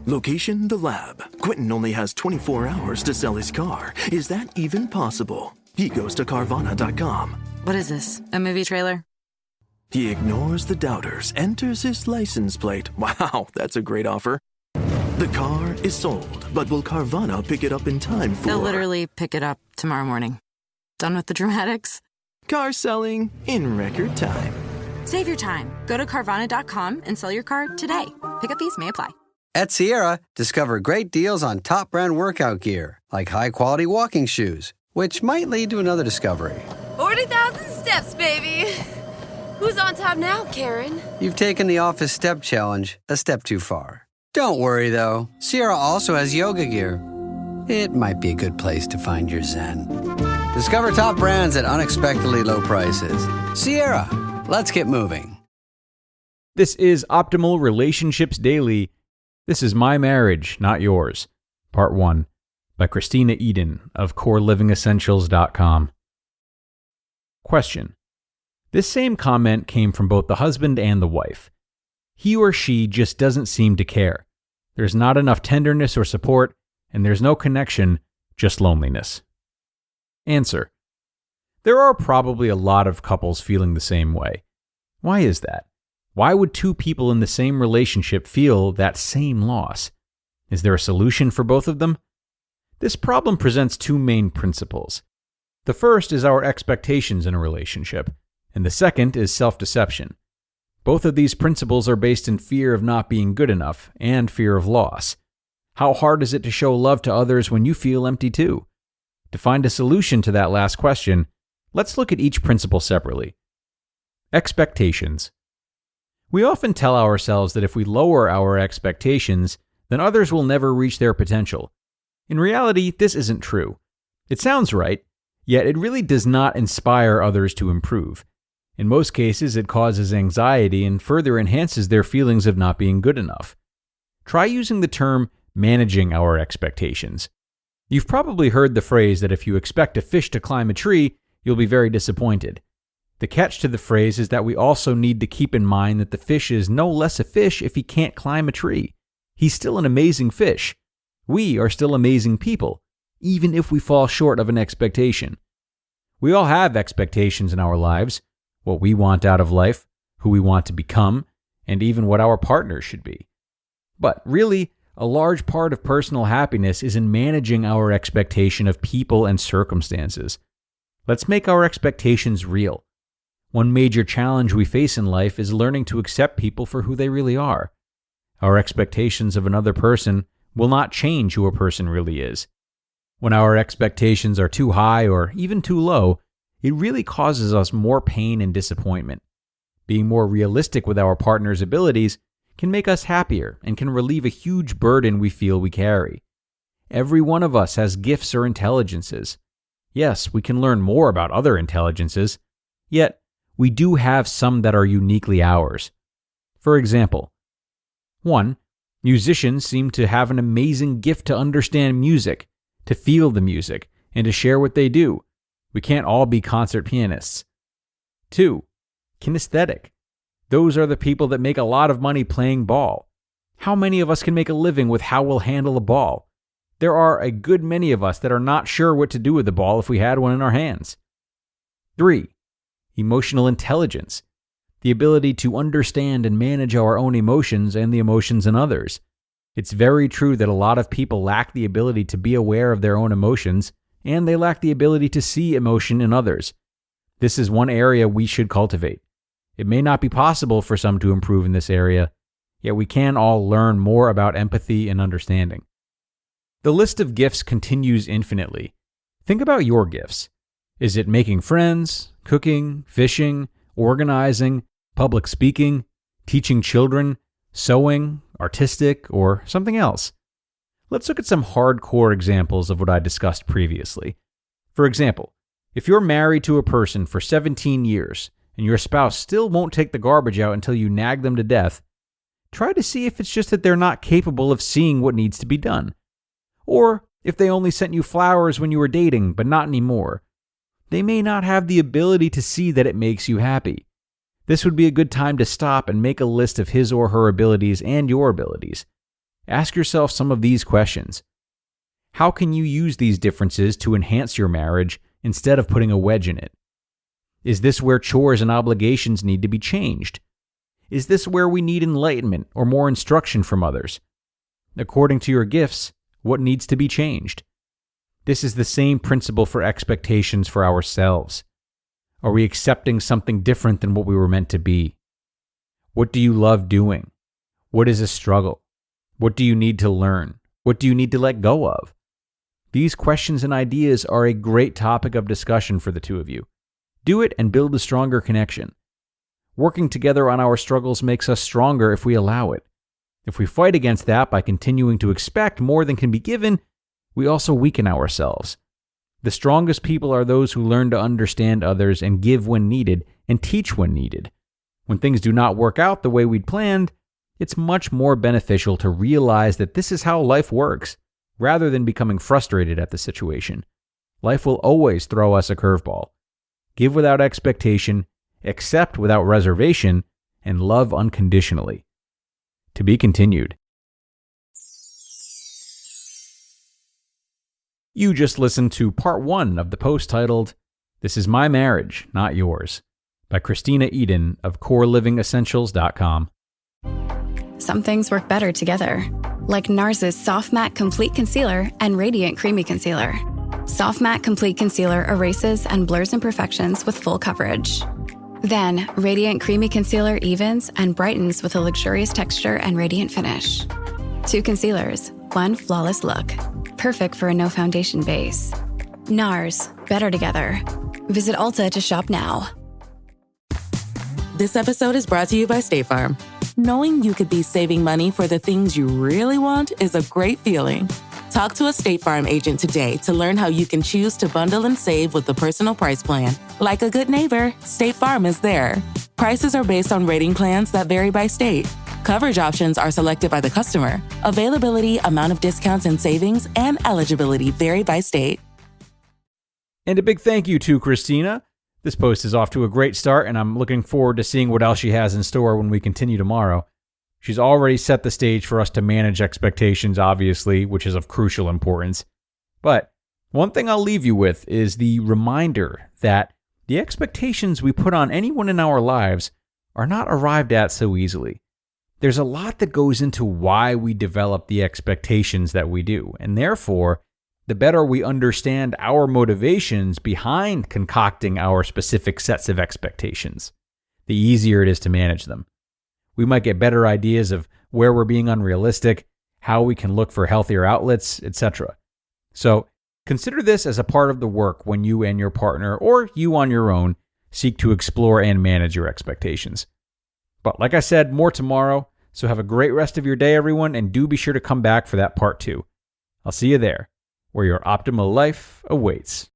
Location, the lab. Quentin only has 24 hours to sell his car. Is that even possible? He goes to Carvana.com. What is this, a movie trailer? He ignores the doubters, enters his license plate. Wow, that's a great offer. The car is sold, but will Carvana pick it up in time for... They'll literally pick it up tomorrow morning. Done with the dramatics? Car selling in record time. Save your time. Go to Carvana.com and sell your car today. Pickup fees may apply. At Sierra, discover great deals on top brand workout gear, like high-quality walking shoes, which might lead to another discovery. 40,000 steps, baby! Who's on top now, Karen? You've taken the office step challenge a step too far. Don't worry, though. Sierra also has yoga gear. It might be a good place to find your zen. Discover top brands at unexpectedly low prices. Sierra, let's get moving. This is Optimal Relationships Daily. This is My Marriage, Not Yours, Part 1, by Kristena Eden of CoreLivingEssentials.com. Question. This same comment came from both the husband and the wife. He or she just doesn't seem to care. There's not enough tenderness or support, and there's no connection, just loneliness. Answer. There are probably a lot of couples feeling the same way. Why is that? Why would two people in the same relationship feel that same loss? Is there a solution for both of them? This problem presents two main principles. The first is our expectations in a relationship, and the second is self-deception. Both of these principles are based in fear of not being good enough and fear of loss. How hard is it to show love to others when you feel empty too? To find a solution to that last question, let's look at each principle separately. Expectations. We often tell ourselves that if we lower our expectations, then others will never reach their potential. In reality, this isn't true. It sounds right, yet it really does not inspire others to improve. In most cases, it causes anxiety and further enhances their feelings of not being good enough. Try using the term managing our expectations. You've probably heard the phrase that if you expect a fish to climb a tree, you'll be very disappointed. The catch to the phrase is that we also need to keep in mind that the fish is no less a fish if he can't climb a tree. He's still an amazing fish. We are still amazing people, even if we fall short of an expectation. We all have expectations in our lives. What we want out of life, who we want to become, and even what our partners should be. But really, a large part of personal happiness is in managing our expectation of people and circumstances. Let's make our expectations real. One major challenge we face in life is learning to accept people for who they really are. Our expectations of another person will not change who a person really is. When our expectations are too high or even too low, it really causes us more pain and disappointment. Being more realistic with our partner's abilities can make us happier and can relieve a huge burden we feel we carry. Every one of us has gifts or intelligences. Yes, we can learn more about other intelligences, yet we do have some that are uniquely ours. For example, 1. Musicians seem to have an amazing gift to understand music, to feel the music, and to share what they do. We can't all be concert pianists. 2. Kinesthetic. Those are the people that make a lot of money playing ball. How many of us can make a living with how we'll handle a ball? There are a good many of us that are not sure what to do with the ball if we had one in our hands. 3. Emotional intelligence. The ability to understand and manage our own emotions and the emotions in others. It's very true that a lot of people lack the ability to be aware of their own emotions, and they lack the ability to see emotion in others. This is one area we should cultivate. It may not be possible for some to improve in this area, yet we can all learn more about empathy and understanding. The list of gifts continues infinitely. Think about your gifts. Is it making friends, cooking, fishing, organizing, public speaking, teaching children, sewing, artistic, or something else? Let's look at some hardcore examples of what I discussed previously. For example, if you're married to a person for 17 years and your spouse still won't take the garbage out until you nag them to death, try to see if it's just that they're not capable of seeing what needs to be done. Or if they only sent you flowers when you were dating, but not anymore. They may not have the ability to see that it makes you happy. This would be a good time to stop and make a list of his or her abilities and your abilities. Ask yourself some of these questions. How can you use these differences to enhance your marriage instead of putting a wedge in it? Is this where chores and obligations need to be changed? Is this where we need enlightenment or more instruction from others? According to your gifts, what needs to be changed? This is the same principle for expectations for ourselves. Are we accepting something different than what we were meant to be? What do you love doing? What is a struggle? What do you need to learn? What do you need to let go of? These questions and ideas are a great topic of discussion for the two of you. Do it and build a stronger connection. Working together on our struggles makes us stronger if we allow it. If we fight against that by continuing to expect more than can be given, we also weaken ourselves. The strongest people are those who learn to understand others and give when needed and teach when needed. When things do not work out the way we'd planned, it's much more beneficial to realize that this is how life works, rather than becoming frustrated at the situation. Life will always throw us a curveball. Give without expectation, accept without reservation, and love unconditionally. To be continued. You just listened to part 1 of the post titled, "This is My Marriage, Not Yours," by Kristena Eden of corelivingessentials.com. Some things work better together, like NARS's Soft Matte Complete Concealer and Radiant Creamy Concealer. Soft Matte Complete Concealer erases and blurs imperfections with full coverage. Then, Radiant Creamy Concealer evens and brightens with a luxurious texture and radiant finish. 2 concealers, 1 flawless look. Perfect for a no-foundation base. NARS, better together. Visit Ulta to shop now. This episode is brought to you by State Farm. Knowing you could be saving money for the things you really want is a great feeling. Talk to a State Farm agent today to learn how you can choose to bundle and save with the Personal Price Plan. Like a good neighbor, State Farm is there. Prices are based on rating plans that vary by state. Coverage options are selected by the customer. Availability, amount of discounts and savings, and eligibility vary by state. And a big thank you to Kristena. This post is off to a great start, and I'm looking forward to seeing what else she has in store when we continue tomorrow. She's already set the stage for us to manage expectations, obviously, which is of crucial importance. But one thing I'll leave you with is the reminder that the expectations we put on anyone in our lives are not arrived at so easily. There's a lot that goes into why we develop the expectations that we do, and therefore, the better we understand our motivations behind concocting our specific sets of expectations, the easier it is to manage them. We might get better ideas of where we're being unrealistic, how we can look for healthier outlets, etc. So consider this as a part of the work when you and your partner, or you on your own, seek to explore and manage your expectations. But like I said, more tomorrow, so have a great rest of your day, everyone, and do be sure to come back for that part 2. I'll see you there, where your optimal life awaits.